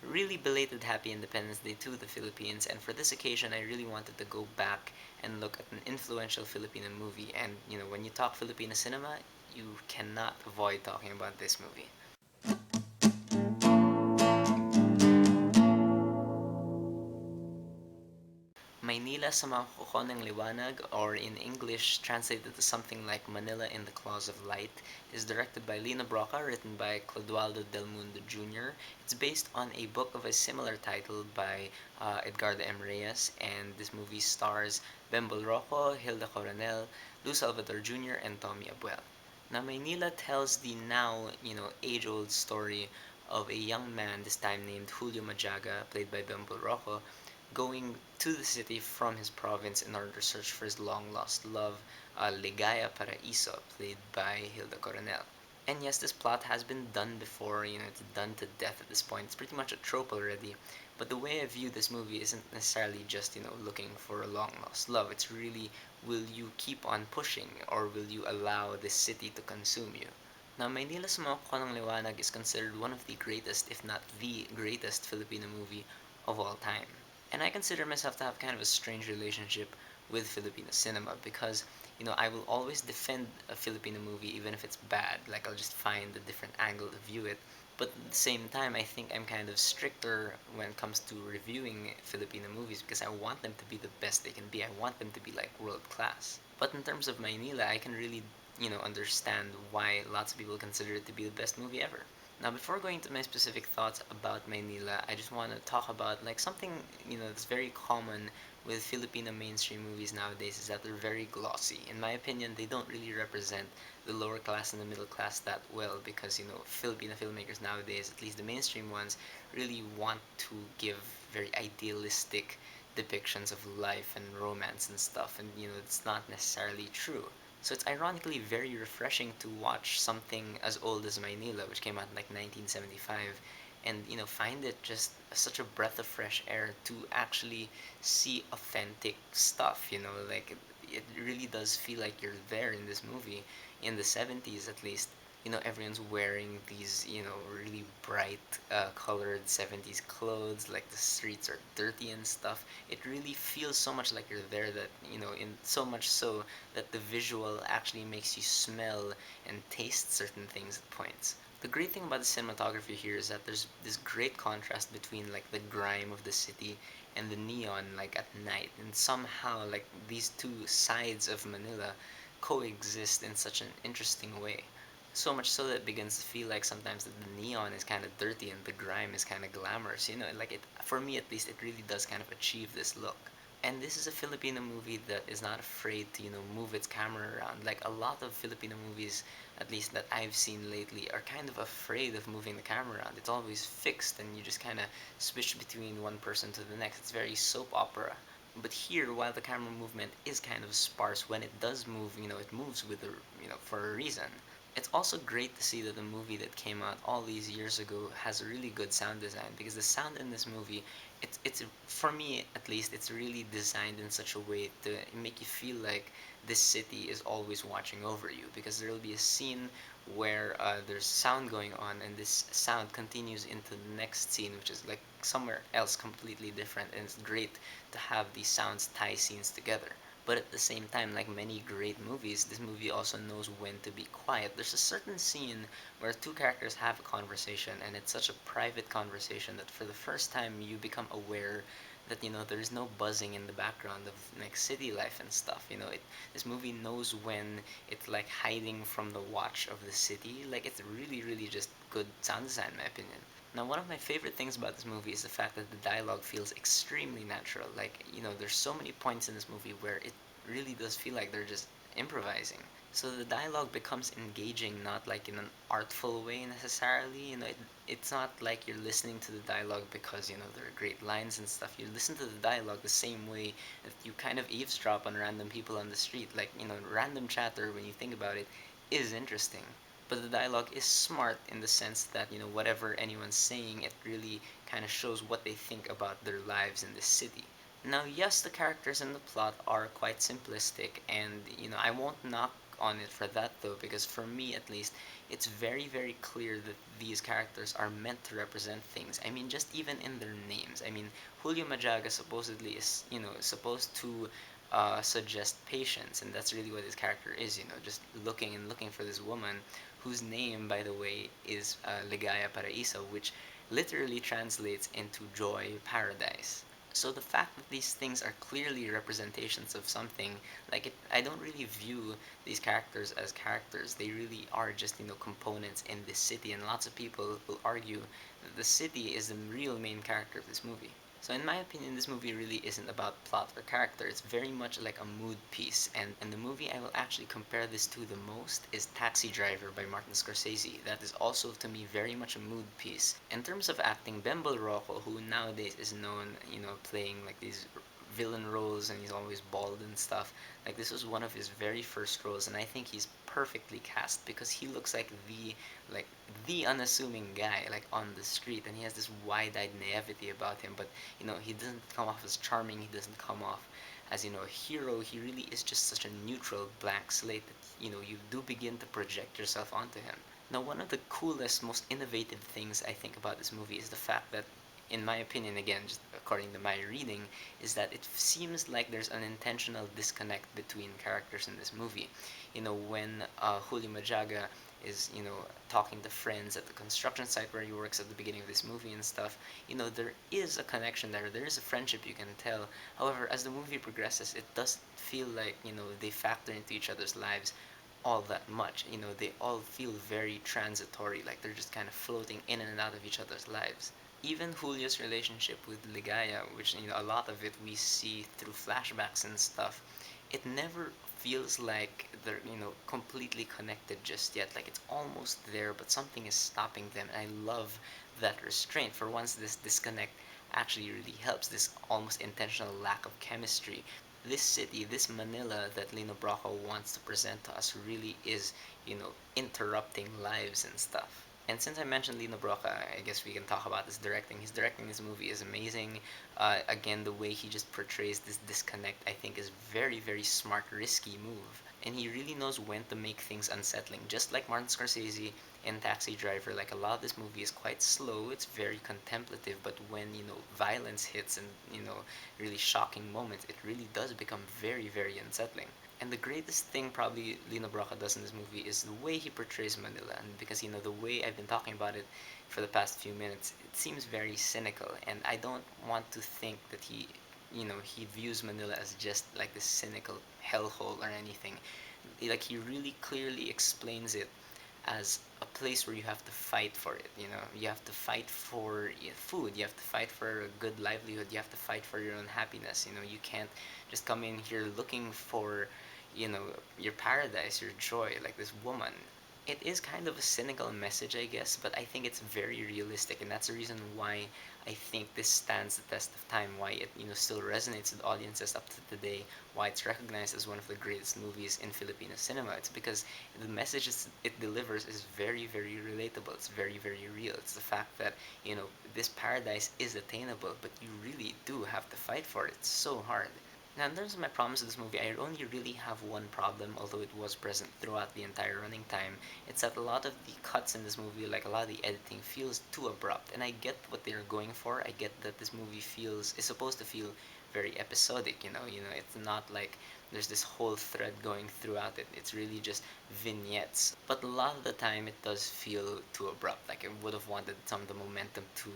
really belated Happy Independence Day to the Philippines. And for this occasion, I really wanted to go back and look at an influential Filipino movie. And when you talk Filipino cinema, you cannot avoid talking about this movie. Maynila sa mga Kuko ng Liwanag, or in English translated to something like Manila in the Claws of Light, is directed by Lina Broca, written by Clodoaldo Del Mundo Jr. It's based on a book of a similar title by Edgardo M. Reyes, and this movie stars Bembol Rocco, Hilda Coronel, Lou Salvador Jr., and Tommy Abuel. Now, Maynila tells the now, age-old story of a young man, this time named Julio Majaga, played by Bembol Rocco, going to the city from his province in order to search for his long lost love, Ligaya Paraiso, played by Hilda Coronel. And yes, this plot has been done before, it's done to death at this point. It's pretty much a trope already. But the way I view this movie isn't necessarily just, looking for a long lost love. It's really, will you keep on pushing, or will you allow this city to consume you? Now, Maynila sa mga Kuko ng Liwanag is considered one of the greatest, if not the greatest, Filipino movie of all time. And I consider myself to have kind of a strange relationship with Filipino cinema because, I will always defend a Filipino movie even if it's bad. Like, I'll just find a different angle to view it. But at the same time, I think I'm kind of stricter when it comes to reviewing Filipino movies because I want them to be the best they can be. I want them to be like world class. But in terms of Maynila, I can really, understand why lots of people consider it to be the best movie ever. Now, before going to my specific thoughts about Maynila, I just want to talk about like something that's very common with Filipino mainstream movies nowadays is that they're very glossy. In my opinion, they don't really represent the lower class and the middle class that well because Filipino filmmakers nowadays, at least the mainstream ones, really want to give very idealistic depictions of life and romance and stuff, and it's not necessarily true. So it's ironically very refreshing to watch something as old as Maynila, which came out in like 1975, and find it just such a breath of fresh air to actually see authentic stuff. Like it really does feel like you're there in this movie in the 70s at least. Everyone's wearing these really bright colored 70s clothes, like the streets are dirty and stuff. It really feels so much like you're there that in so much so that the visual actually makes you smell and taste certain things at points. The great thing about the cinematography here is that there's this great contrast between like the grime of the city and the neon like at night, and somehow like these two sides of Manila coexist in such an interesting way. So much so that it begins to feel like sometimes that the neon is kind of dirty and the grime is kind of glamorous. Like it, for me at least, it really does kind of achieve this look. And this is a Filipino movie that is not afraid to, move its camera around. Like a lot of Filipino movies, at least that I've seen lately, are kind of afraid of moving the camera around. It's always fixed and you just kind of switch between one person to the next. It's very soap opera. But here, while the camera movement is kind of sparse, when it does move, it moves with a, for a reason. It's also great to see that the movie that came out all these years ago has a really good sound design because the sound in this movie, it's for me at least, it's really designed in such a way to make you feel like this city is always watching over you because there will be a scene where there's sound going on and this sound continues into the next scene which is like somewhere else completely different, and it's great to have these sounds tie scenes together. But at the same time, like many great movies, this movie also knows when to be quiet. There's a certain scene where two characters have a conversation, and it's such a private conversation that for the first time you become aware that there's no buzzing in the background of like city life and stuff. This movie knows when it's like hiding from the watch of the city. Like it's really, really just good sound design, in my opinion. Now, one of my favorite things about this movie is the fact that the dialogue feels extremely natural. Like, there's so many points in this movie where it really does feel like they're just improvising. So the dialogue becomes engaging, not like in an artful way necessarily. It's not like you're listening to the dialogue because, there are great lines and stuff. You listen to the dialogue the same way that you kind of eavesdrop on random people on the street. Like, random chatter, when you think about it, is interesting. But the dialogue is smart in the sense that whatever anyone's saying, it really kind of shows what they think about their lives in this city. Now, yes, the characters in the plot are quite simplistic, and I won't knock on it for that though, because for me at least, it's very, very clear that these characters are meant to represent things. I mean, just even in their names. I mean, Julio Majaga supposedly is, supposed to suggest patience, and that's really what his character is, just looking and looking for this woman whose name, by the way, is Ligaya Paraíso, which literally translates into joy paradise. So the fact that these things are clearly representations of something, like I don't really view these characters as characters. They really are just components in this city, and lots of people will argue that the city is the real main character of this movie. So in my opinion, this movie really isn't about plot or character. It's very much like a mood piece. And the movie I will actually compare this to the most is Taxi Driver by Martin Scorsese. That is also to me very much a mood piece. In terms of acting, Bembel Rocco, who nowadays is known, playing like these villain roles, and he's always bald and stuff. Like this was one of his very first roles, and I think he's perfectly cast because he looks like the unassuming guy like on the street, and he has this wide-eyed naivety about him. But he doesn't come off as charming. He doesn't come off as a hero. He really is just such a neutral blank slate that you do begin to project yourself onto him. Now, one of the coolest, most innovative things I think about this movie is the fact that, in my opinion, again, just according to my reading, is that it seems like there's an intentional disconnect between characters in this movie. When Julio Majaga is, talking to friends at the construction site where he works at the beginning of this movie and stuff, there is a connection there. There is a friendship, you can tell. However, as the movie progresses, it doesn't feel like, they factor into each other's lives all that much. They all feel very transitory, like they're just kind of floating in and out of each other's lives. Even Julio's relationship with Ligaya, which a lot of it we see through flashbacks and stuff, it never feels like they're completely connected just yet. Like it's almost there, but something is stopping them. And I love that restraint. For once, this disconnect actually really helps. This almost intentional lack of chemistry. This city, this Manila that Lino Bracco wants to present to us really is, interrupting lives and stuff. And since I mentioned Lino Brocka, I guess we can talk about his directing. His directing this movie is amazing. Again, the way he just portrays this disconnect, I think, is very, very smart, risky move. And he really knows when to make things unsettling. Just like Martin Scorsese in Taxi Driver, like a lot of this movie is quite slow. It's very contemplative, but when violence hits and really shocking moments, it really does become very, very unsettling. And the greatest thing probably Lino Brocka does in this movie is the way he portrays Manila. And because the way I've been talking about it for the past few minutes, it seems very cynical, and I don't want to think that he views Manila as just like this cynical hellhole or anything. Like he really clearly explains it as a place where you have to fight for it. You have to fight for food, you have to fight for a good livelihood, you have to fight for your own happiness. You can't just come in here looking for you know your paradise, your joy, like this woman. It is kind of a cynical message, I guess, but I think it's very realistic, and that's the reason why I think this stands the test of time, why it still resonates with audiences up to today, why it's recognized as one of the greatest movies in Filipino cinema. It's because the messages it delivers is very, very relatable. It's very, very real. It's the fact that this paradise is attainable, but you really do have to fight for it. It's so hard. Now, in terms of my problems with this movie, I only really have one problem, although it was present throughout the entire running time. It's that a lot of the cuts in this movie, like a lot of the editing, feels too abrupt. And I get what they're going for. I get that this movie is supposed to feel very episodic. It's not like there's this whole thread going throughout it. It's really just vignettes. But a lot of the time, it does feel too abrupt. Like I would have wanted some of the momentum to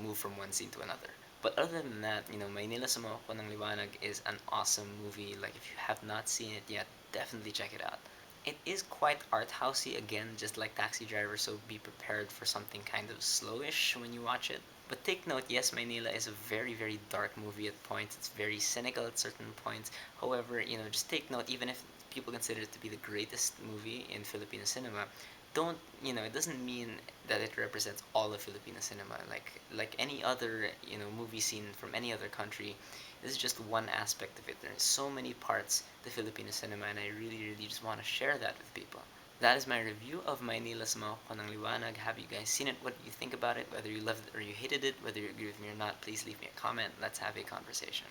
move from one scene to another. But other than that, Maynila sa Mga ng Liwanag is an awesome movie. Like, if you have not seen it yet, definitely check it out. It is quite art housey, again, just like Taxi Driver, so be prepared for something kind of slowish when you watch it. But take note, yes, Maynila is a very, very dark movie at points. It's very cynical at certain points. However, just take note, even if people consider it to be the greatest movie in Filipino cinema, don't it doesn't mean that it represents all of Filipino cinema. Like any other movie scene from any other country, this is just one aspect of it. There's so many parts to Filipino cinema, and I really, really just want to share that with people. That is my review of Maynila sa Mga ng Liwanag. Have you guys seen it? What do you think about it? Whether you loved it or you hated it, whether you agree with me or not, please leave me a comment. Let's have a conversation.